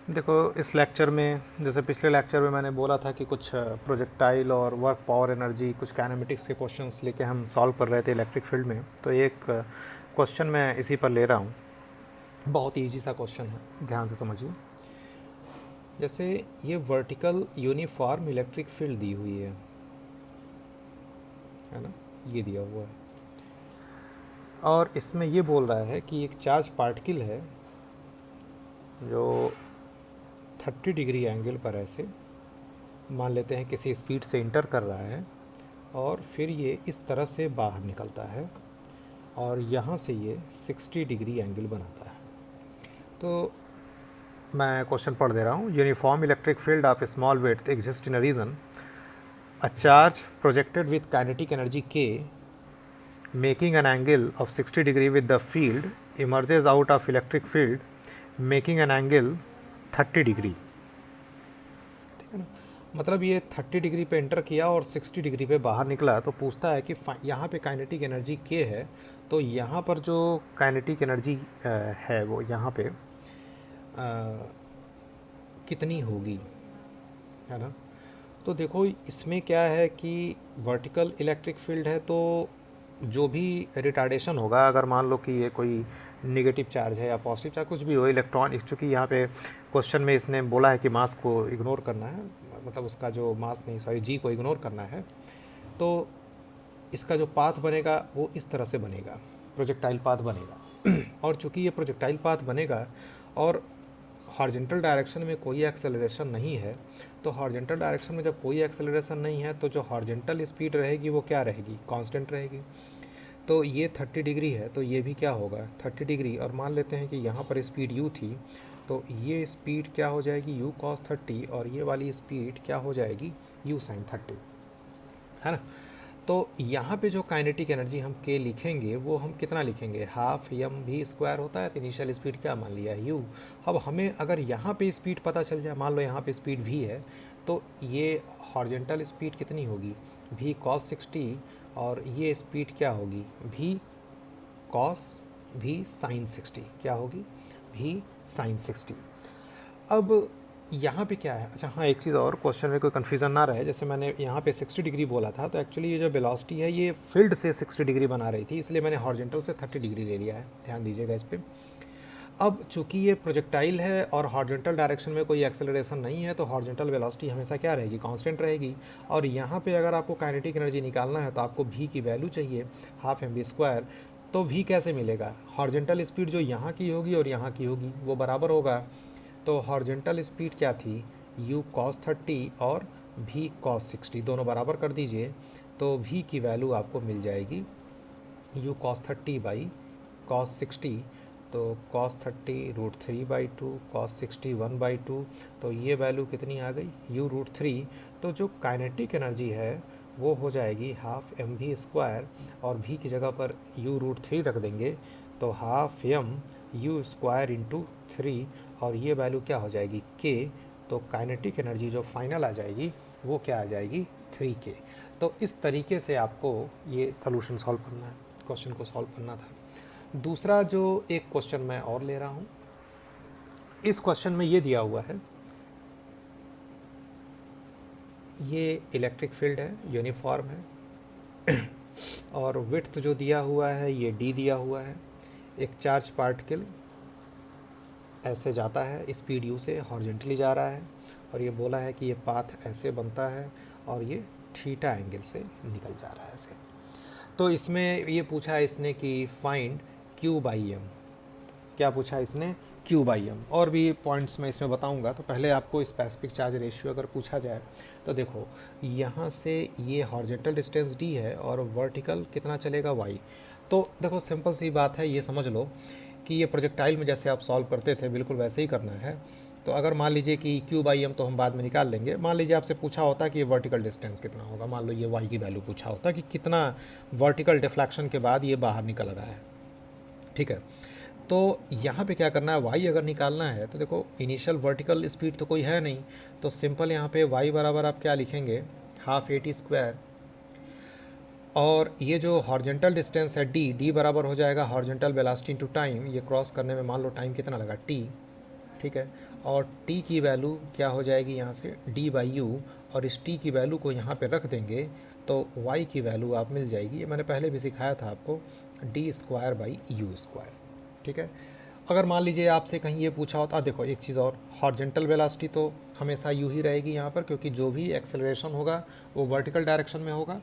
देखो, इस लेक्चर में जैसे पिछले लेक्चर में मैंने बोला था कि कुछ प्रोजेक्टाइल और वर्क पावर एनर्जी, कुछ काइनेमेटिक्स के क्वेश्चंस लेके हम सॉल्व कर रहे थे इलेक्ट्रिक फील्ड में। तो एक क्वेश्चन मैं इसी पर ले रहा हूँ। बहुत ही ईजी सा क्वेश्चन है, ध्यान से समझिए। जैसे ये वर्टिकल यूनिफॉर्म इलेक्ट्रिक फील्ड दी हुई है ना, ये दिया हुआ है। और इसमें ये बोल रहा है कि एक चार्ज पार्टिकल है जो 30 डिग्री एंगल पर ऐसे मान लेते हैं किसी स्पीड से इंटर कर रहा है, और फिर ये इस तरह से बाहर निकलता है और यहाँ से ये 60 डिग्री एंगल बनाता है। तो मैं क्वेश्चन पढ़ दे रहा हूँ। Uniform electric field of small weight exist in a region, a charge projected with kinetic energy के making an angle of 60 degree with the field emerges out of electric field making an angle 30 degree. ठीक है ना, मतलब ये 30 degree पे enter किया और 60 degree पे बाहर निकला। तो पूछता है कि यहाँ पे काइनेटिक एनर्जी के है, तो यहाँ पर जो काइनेटिक एनर्जी है वो यहाँ पे कितनी होगी, है ना। तो देखो, इसमें क्या है कि वर्टिकल इलेक्ट्रिक फील्ड है, तो जो भी रिटार्डेशन होगा, अगर मान लो कि ये कोई निगेटिव चार्ज है या पॉजिटिव चार्ज, कुछ भी हो, इलेक्ट्रॉन, चूँकि यहाँ पे क्वेश्चन में इसने बोला है कि मास को इग्नोर करना है, मतलब उसका जो मास नहीं, सॉरी, जी को इग्नोर करना है, तो इसका जो पाथ बनेगा वो इस तरह से बनेगा, प्रोजेक्टाइल पाथ बनेगा। और चूँकि ये प्रोजेक्टाइल पाथ बनेगा और हॉरिजॉन्टल डायरेक्शन में कोई एक्सेलरेशन नहीं है, तो हॉरिजॉन्टल डायरेक्शन में जब कोई एक्सेलरेशन नहीं है तो जो हॉरिजॉन्टल स्पीड रहेगी वो क्या रहेगी, कांस्टेंट रहेगी। तो ये 30 डिग्री है, तो ये भी क्या होगा, 30 डिग्री। और मान लेते हैं कि यहाँ पर स्पीड u थी, तो ये स्पीड क्या हो जाएगी, u cos 30, और ये वाली स्पीड क्या हो जाएगी, u sin 30, है ना। तो यहाँ पे जो काइनेटिक एनर्जी हम k लिखेंगे वो हम कितना लिखेंगे, हाफ एम भी स्क्वायर होता है, तो इनिशियल स्पीड क्या मान लिया है, u। अब हमें अगर यहाँ पे स्पीड पता चल जाए, मान लो यहाँ पे स्पीड v है, तो ये हॉरिजॉन्टल स्पीड कितनी होगी, v cos 60, और ये स्पीड क्या होगी, v cos v sin 60, क्या होगी, v sin 60। अब यहाँ पे क्या है, अच्छा हाँ, एक चीज़ और, क्वेश्चन में कोई कन्फ्यूज़न ना रहे, जैसे मैंने यहाँ पे 60 डिग्री बोला था, तो एक्चुअली ये जो वेलोसिटी है ये फील्ड से 60 डिग्री बना रही थी, इसलिए मैंने हॉरिजॉन्टल से 30 डिग्री ले लिया है, ध्यान दीजिएगा इस पर। अब चूंकि ये प्रोजेक्टाइल है और हॉरिजॉन्टल डायरेक्शन में कोई एक्सेलरेशन नहीं है, तो हॉरिजॉन्टल वेलोसिटी हमेशा क्या रहेगी, कांस्टेंट रहेगी। और यहाँ पे अगर आपको काइनेटिक एनर्जी निकालना है तो आपको v की वैल्यू चाहिए, हाफ एम वी स्क्वायर। तो v कैसे मिलेगा, हॉरिजॉन्टल स्पीड जो यहाँ की होगी और यहाँ की होगी वो बराबर होगा। तो हॉरिजॉन्टल स्पीड क्या थी, u cos 30 और v cos 60, दोनों बराबर कर दीजिए, तो v की वैल्यू आपको मिल जाएगी u cos 30 बाई cos 60। तो cos 30 √3/2, cos 60 1/2, तो ये वैल्यू कितनी आ गई, u √3। तो जो काइनेटिक एनर्जी है वो हो जाएगी हाफ एम वी स्क्वायर, और v की जगह पर u √3 रख देंगे, तो half M U square into 3, और ये वैल्यू क्या हो जाएगी, k। तो काइनेटिक एनर्जी जो फाइनल आ जाएगी वो क्या आ जाएगी, 3k। तो इस तरीके से आपको ये सोल्यूशन सॉल्व करना है, क्वेश्चन को सॉल्व करना था। दूसरा जो एक क्वेश्चन मैं और ले रहा हूँ, इस क्वेश्चन में ये दिया हुआ है, ये इलेक्ट्रिक फील्ड है, यूनिफॉर्म है, और विड्थ जो दिया हुआ है ये d दिया हुआ है। एक चार्ज पार्टिकल ऐसे जाता है, स्पीड u से हॉरिजॉन्टली जा रहा है, और ये बोला है कि ये पाथ ऐसे बनता है और ये थीटा एंगल से निकल जा रहा है ऐसे। तो इसमें ये पूछा है इसने कि फाइंड q/m, क्या पूछा है इसने, q/m। और भी पॉइंट्स मैं इसमें बताऊंगा। तो पहले आपको स्पेसिफिक चार्ज रेशियो अगर पूछा जाए, तो देखो यहाँ से ये हॉरिजॉन्टल डिस्टेंस d है और वर्टिकल कितना चलेगा y। तो देखो सिंपल सी बात है, ये समझ लो कि ये प्रोजेक्टाइल में जैसे आप सॉल्व करते थे बिल्कुल वैसे ही करना है। तो अगर मान लीजिए कि q/m तो हम बाद में निकाल लेंगे, मान लीजिए आपसे पूछा होता कि ये वर्टिकल डिस्टेंस कितना होगा, मान लो ये y की वैल्यू पूछा होता कि कितना वर्टिकल डिफ्लेक्शन के बाद ये बाहर निकल रहा है, ठीक है। तो यहाँ पे क्या करना है, y अगर निकालना है तो देखो इनिशियल वर्टिकल स्पीड तो कोई है नहीं, तो सिंपल यहाँ पे y बराबर आप क्या लिखेंगे, हाफ a t स्क्वायर, और ये जो हॉरिजॉन्टल डिस्टेंस है d बराबर हो जाएगा हॉरिजॉन्टल वेलोसिटी इंटू टाइम, ये क्रॉस करने में मान लो टाइम कितना लगा t, ठीक है। और t की वैल्यू क्या हो जाएगी यहाँ से d/u, और इस t की वैल्यू को यहाँ पे रख देंगे तो y की वैल्यू आप मिल जाएगी, ये मैंने पहले भी सिखाया था आपको, d²/u²। ठीक है। अगर मान लीजिए आपसे कहीं ये पूछा होता, देखो एक चीज़ और, हॉरिजॉन्टल वेलोसिटी तो हमेशा यू ही रहेगी यहाँ पर, क्योंकि जो भी एक्सेलरेशन होगा वो वर्टिकल डायरेक्शन में होगा।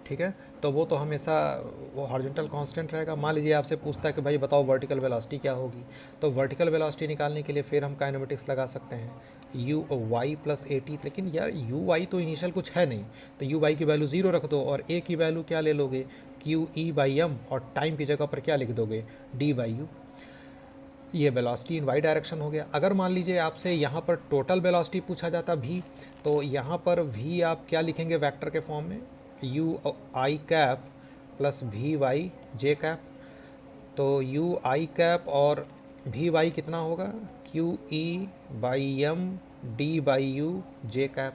ठीक है, तो वो तो हमेशा वो हॉरिजॉन्टल कांस्टेंट रहेगा। मान लीजिए आपसे पूछता है कि भाई बताओ वर्टिकल वेलोसिटी क्या होगी, तो वर्टिकल वेलोसिटी निकालने के लिए फिर हम काइनेमेटिक्स लगा सकते हैं, U Y plus A T. लेकिन यार यू वाई तो इनिशियल कुछ है नहीं, तो यू वाई की वैल्यू ज़ीरो रख दो और ए की वैल्यू क्या ले लोगे, क्यू ई बाई एम, और टाइम की जगह पर क्या लिख दोगे, d/u। ये वेलोसिटी इन वाई डायरेक्शन हो गया। अगर मान लीजिए आपसे यहाँ पर टोटल वेलोसिटी पूछा जाता v, तो यहाँ पर v आप क्या लिखेंगे वेक्टर के फॉर्म में, U I cap plus V Y J cap. तो यू आई कैप और वी वाई कितना होगा, Q E by M d/u J cap.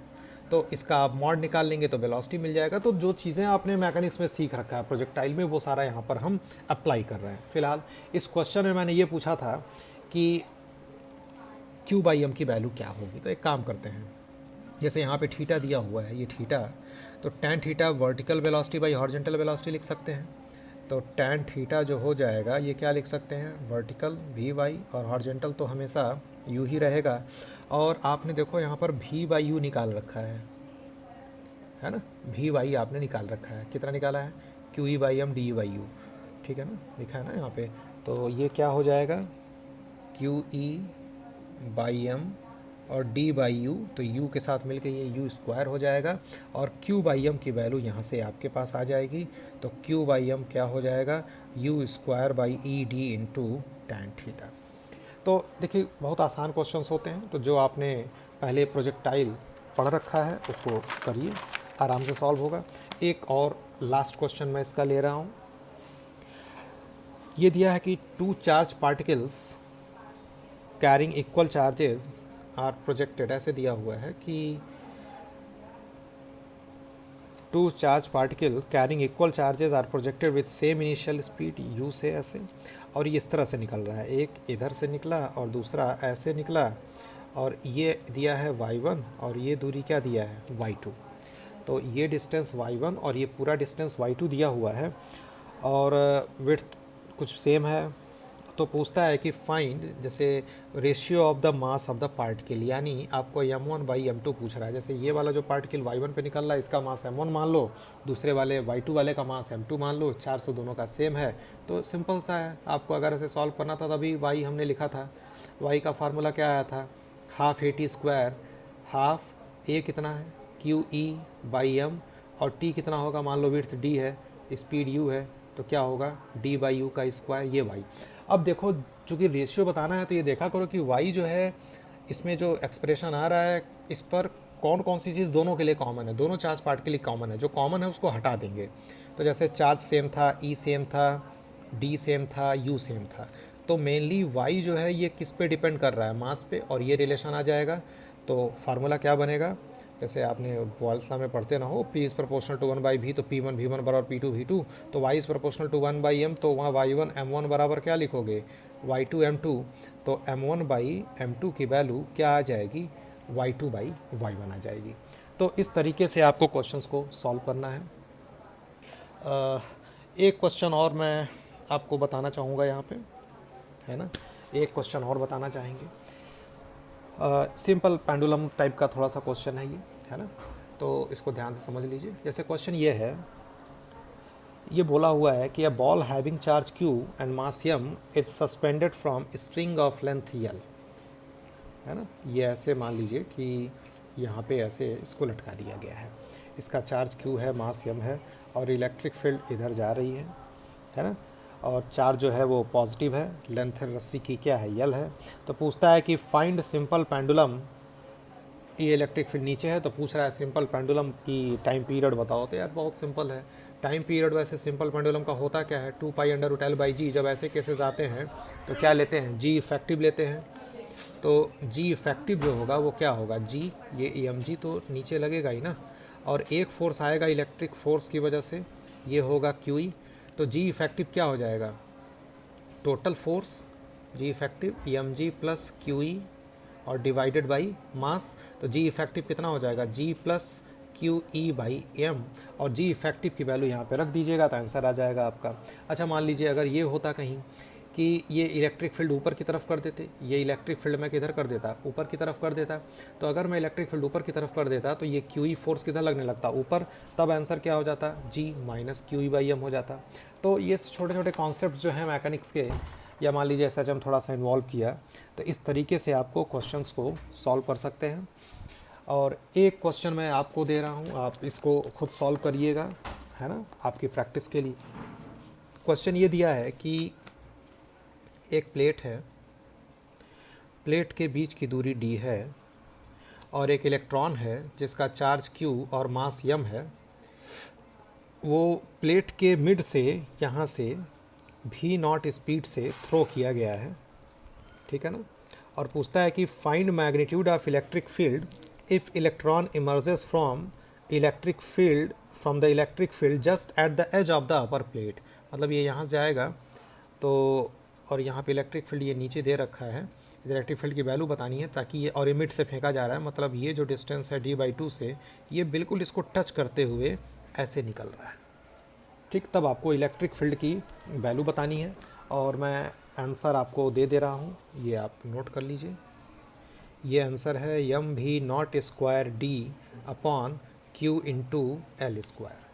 तो इसका आप मॉड निकाल लेंगे तो वेलोसिटी मिल जाएगा। तो जो चीज़ें आपने मैकेनिक्स में सीख रखा है प्रोजेक्टाइल में, वो सारा यहाँ पर हम अप्लाई कर रहे हैं। फिलहाल इस क्वेश्चन में मैंने ये पूछा था कि q/m की वैल्यू क्या होगी। तो एक काम करते हैं, जैसे यहाँ पे थीटा दिया हुआ है, ये थीटा, तो tan theta vertical velocity by horizontal velocity लिख सकते हैं। तो टैन थीटा जो हो जाएगा ये क्या लिख सकते हैं, वर्टिकल v/, और हॉरिजॉन्टल तो हमेशा u ही रहेगा। और आपने देखो यहाँ पर v/u निकाल रखा है ना, v/y आपने निकाल रखा है, कितना निकाला है, QE/m du/u। ठीक है ना, लिखा है ना यहाँ पे। तो ये क्या हो जाएगा, QE/m और d/u, तो u के साथ मिलकर ये u² हो जाएगा, और q/m की वैल्यू यहाँ से आपके पास आ जाएगी। तो q/m क्या हो जाएगा, u²/ed इंटू टैन थीटा। तो देखिए बहुत आसान क्वेश्चंस होते हैं, तो जो आपने पहले प्रोजेक्टाइल पढ़ रखा है उसको करिए, आराम से सॉल्व होगा। एक और लास्ट क्वेश्चन मैं इसका ले रहा हूँ। ये दिया है कि 2 charge particles carrying equal charges are projected, ऐसे दिया हुआ है कि 2 charge particle carrying equal charges are projected with same initial speed u से, ऐसे, और ये इस तरह से निकल रहा है, एक इधर से निकला और दूसरा ऐसे निकला, और ये दिया है y1 और ये दूरी क्या दिया है, y2। तो ये डिस्टेंस y1 और ये पूरा डिस्टेंस y2 दिया हुआ है, और विड्थ कुछ सेम है। तो पूछता है कि फाइंड, जैसे ratio of the mass of the particle, यानी आपको m1/m2 पूछ रहा है। जैसे ये वाला जो पार्टिकल y1 पे निकल रहा है इसका मास m1 मान लो, दूसरे वाले y2 वाले का मास m2 मान लो, 400 दोनों का सेम है। तो सिंपल सा है, आपको अगर ऐसे सॉल्व करना था तभी y हमने लिखा था, y का फार्मूला क्या आया था, हाफ AT², हाफ a कितना है QE/m, और t कितना होगा, मान लो विड्थ d है, स्पीड u है, तो क्या होगा d/u का स्क्वायर, ये y। अब देखो चूँकि रेशियो बताना है तो ये देखा करो कि y जो है इसमें जो एक्सप्रेशन आ रहा है इस पर कौन कौन सी चीज़ दोनों के लिए कॉमन है, दोनों चार्ज पार्ट के लिए कॉमन है, जो कॉमन है उसको हटा देंगे। तो जैसे चार्ज सेम था, E सेम था, D सेम था, U सेम था, तो मेनली y जो है ये किस पे डिपेंड कर रहा है, मास पे, और ये रिलेशन आ जाएगा। तो फार्मूला क्या बनेगा, जैसे आपने बॉयल्स लॉ में पढ़ते ना हो, P is proportional to 1/v, तो P1 v1 बराबर P2 v2, तो y is proportional to 1/m, तो वहाँ y1 m1 बराबर क्या लिखोगे, y2 m2, तो m1/m2 की वैल्यू क्या आ जाएगी, y2/y1 आ जाएगी। तो इस तरीके से आपको क्वेश्चंस को सॉल्व करना है। एक क्वेश्चन और मैं आपको बताना चाहूँगा यहाँ पे, है ना, एक क्वेश्चन और बताना चाहेंगे। सिंपल पेंडुलम टाइप का थोड़ा सा क्वेश्चन है ये, है ना, तो इसको ध्यान से समझ लीजिए। जैसे क्वेश्चन ये है, ये बोला हुआ है कि a ball having charge q and mass m is suspended from string of length l, है ना। ये ऐसे मान लीजिए कि यहाँ पे ऐसे इसको लटका दिया गया है, इसका चार्ज q है, मास m है, और इलेक्ट्रिक फील्ड इधर जा रही है ना, और चार्ज जो है वो पॉजिटिव है, लेंथ रस्सी की क्या है, यल है। तो पूछता है कि फाइंड सिंपल पेंडुलम, ये इलेक्ट्रिक फील्ड नीचे है, तो पूछ रहा है सिंपल पेंडुलम की टाइम पीरियड बताओ। तो यार बहुत सिंपल है, टाइम पीरियड वैसे सिंपल पेंडुलम का होता क्या है, 2π√L/g। जब ऐसे केसेस आते हैं तो क्या लेते हैं, जी इफेक्टिव लेते हैं। तो जी इफेक्टिव जो होगा वो क्या होगा, जी, ये EMG तो नीचे लगेगा ही ना, और एक फोर्स आएगा इलेक्ट्रिक फोर्स की वजह से, ये होगा QE। तो जी इफेक्टिव क्या हो जाएगा, total force G effective M G plus Q E और डिवाइडेड बाई मास। तो जी इफेक्टिव कितना हो जाएगा, G plus Q E by M, और जी इफेक्टिव की वैल्यू यहाँ पे रख दीजिएगा तो आंसर आ जाएगा आपका। अच्छा मान लीजिए अगर ये होता कहीं कि ये इलेक्ट्रिक फील्ड ऊपर की तरफ कर देते, ये इलेक्ट्रिक फील्ड मैं किधर कर देता, ऊपर की तरफ कर देता, तो अगर मैं इलेक्ट्रिक फील्ड ऊपर की तरफ कर देता तो ये क्यू ई फोर्स किधर लगने लगता, ऊपर, तब आंसर क्या हो जाता, G minus Q E by M हो जाता। तो ये छोटे छोटे कॉन्सेप्ट जो हैं मैकेनिक्स के, या मान लीजिए ऐसा जब हम थोड़ा सा इन्वॉल्व किया तो इस तरीके से आपको क्वेश्चंस को सॉल्व कर सकते हैं। और एक क्वेश्चन मैं आपको दे रहा हूँ, आप इसको खुद सॉल्व करिएगा, है ना, आपकी प्रैक्टिस के लिए। क्वेश्चन ये दिया है कि एक प्लेट है, प्लेट के बीच की दूरी d है और एक इलेक्ट्रॉन है जिसका चार्ज q और मास m है। वो प्लेट के मिड से यहाँ से v नॉट स्पीड से थ्रो किया गया है, ठीक है ना, और पूछता है कि find magnitude of electric field if electron emerges from the electric field just at the edge of the upper plate. मतलब ये यहाँ से जाएगा तो, और यहाँ पे इलेक्ट्रिक फील्ड ये नीचे दे रखा है, इलेक्ट्रिक फील्ड की वैल्यू बतानी है ताकि ये, और मिड से फेंका जा रहा है, मतलब ये जो डिस्टेंस है d/2 से ये बिल्कुल इसको टच करते हुए ऐसे निकल रहा है, ठीक। तब आपको इलेक्ट्रिक फील्ड की वैल्यू बतानी है और मैं आंसर आपको दे रहा हूँ, ये आप नोट कर लीजिए। ये आंसर है एम भी not square D upon Q into L square.